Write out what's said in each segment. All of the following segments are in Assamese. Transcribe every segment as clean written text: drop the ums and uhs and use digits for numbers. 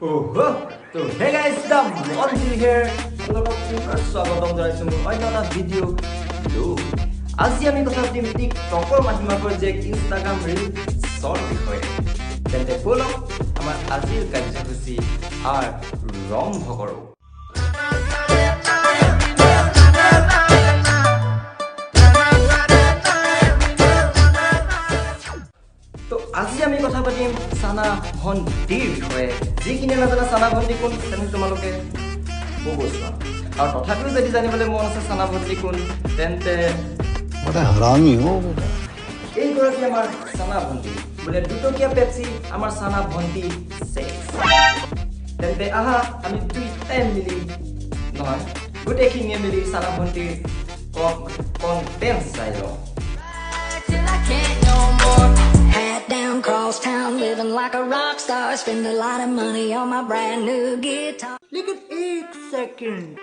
Oh, so hey guys, the Monty here. স্বাগতম জনাইছো মোৰ অন্য এটা ভিডিও আজি আমি কথা পাতিম টিকটকৰ মাধ্যমেৰে যে ইনষ্টাগ্ৰাম ৰীল শৰ্ট বিষয়ে তেন্তে বলো আমাৰ আজিৰ কাৰ্যসূচী আৰম্ভ কৰো আজি আমি কথা পাতিম সানা ভণ্টিৰ বিষয়ে যিখিনি নাজানা সানা ভণ্টি কোন তেনে তোমালোকে বগোছা আৰু তথাপিও যদি জানিবলৈ মন আছে সানা ভণ্টি কোন তেন্তে বড় হাৰামি হো বেটা এই গৰাকী আমাৰ সানা ভণ্টি বোলে দুটকীয়া পেপসি আমাৰ সানা ভণ্টি সেক্স তেন্তে আহা আমি দুই টাইম মিলি নহয় গোটেইখিনিয়ে মিলি সানা ভণ্টিৰ কন্টেন্ট চাই লওঁ Cross town, living like a rock star. Spend a lot of money on my brand new guitar. Look at 8 seconds.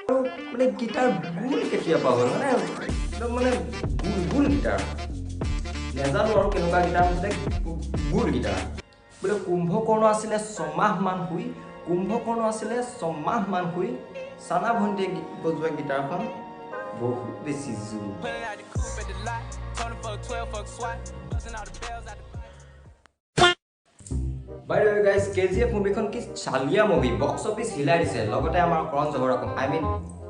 মানে গিটার গুল কেতিয়া পাব মানে একদম মানে গুল গিটার নেজানো আৰু কেনেকুৱা গিটাৰ মানে গুল গিটাৰ বোলে কুম্ভকৰ্ণ আছিলে 6 মাহ মান হুই সানা ভণ্টি বজোৱা গিটাৰখন বহুত বেছি জু By the way guys, KGF movie kon ki chalia movie box office hilai dise logote amar Karan Johar ko I mean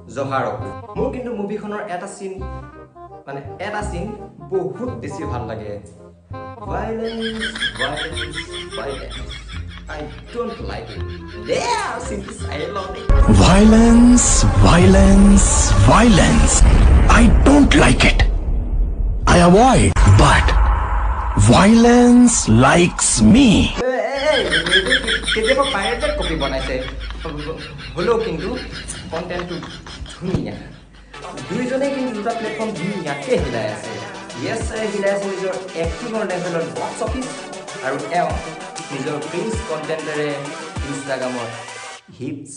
Johar ko mur kintu movie khonor eta scene mane eta scene bahut beshi bhal lage violence I don't like it yeah scene I love it violence I don't like it I avoid but violence likes me কেতিয়াবা পাইৰেটেড কপি বনাইছে হলো কিন্তু কন্টেন্টটো ধুনীয়া দুইজনে কিন্তু দুটা প্লেটফৰ্ম ধুনীয়াকে হিলাই আছে ইয়েছ হিলাই আছে নিজৰ এক্টিঙৰ লেভেলৰ বক্স অফিচ আৰু এওঁ নিজৰ ক্ৰিঞ্জ কন্টেন্টেৰে ইনষ্টাগ্ৰামত হিটছ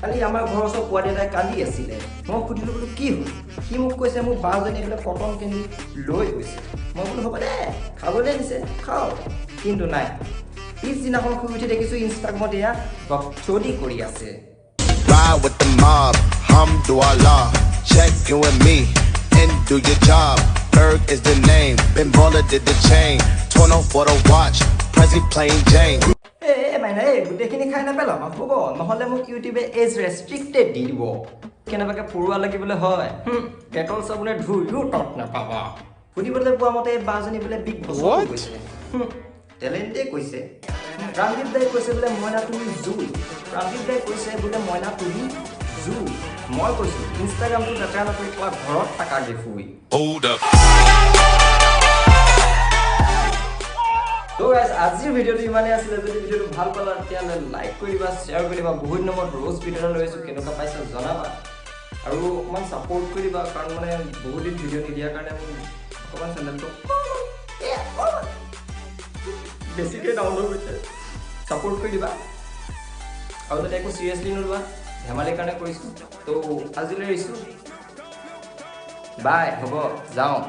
কালি আমাৰ ঘৰৰ ওচৰত পোৱালি এটাই কান্দি আছিলে মই সুধিলোঁ বোলো কি হ'ল সি মোক কৈছে মোৰ বাজনী এইবিলাক কটন কেণ্ডি লৈ গৈছে মই বোলো হ'ব দে খাবলৈ দিছে খাওঁ কিন্তু নাই পিছদিনাখন শুই উঠি দেখিছোঁ ইনষ্টাগ্ৰামত এয়া চলি কৰি আছে Ride with the mob, hamdulillah. Check in with me and do your job. Berg is the name, Ben Baller did the chain. 20 for the watch, Prezi plain Jane. মানে গোটেইখিনি খাই নাপেলাম হ'ব নহ'লে মোক ইউটিউবে এজ ৰেষ্ট্ৰিক্টেড দি দিব কেনেবাকৈ পৰুৱা লাগিবলৈ হয় পেট্ৰল চাবোনে ধুইও তত নাপাবা সুধিবলৈ পোৱা মতে বাজনী বোলে বিগ বছৰ কৈছে টেলেণ্টে কৈছে প্ৰাণদীপ দাই কৈছে বোলে মইনা তুমি জুই প্ৰাণদীপ দাই কৈছে বোলে মইনা তুমি জুই মই কৈছোঁ ইনষ্টাগ্ৰামটো লেতেৰা নকৰি তোমাৰ ঘৰত থাকা দেখুই So guys, আজিৰ ভিডিওটো ইমানে আছিল যদি ভিডিওটো ভাল পালা তেতিয়াহ'লে লাইক কৰিবা শ্বেয়াৰ কৰিবা বহুত নম্বৰ ৰ'জ ভিডিও লৈছো কেনেকুৱা পাইছা জনাবা আৰু অকমান সাপোৰ্ট কৰিবা কাৰণ মানে বহুত দিন ভিডিও নিদিয়াৰ কাৰণে মই অকমান চেনেলটো বেছিকৈ ডাউন হৈ গৈছে সাপোৰ্ট কৰি দিবা আৰু যাতে একো চিৰিয়াছলি নলোৱা ধেমালিৰ কাৰণে কৰিছোঁ তো আজিলৈ এৰিছোঁ বাই হ'ব যাওঁ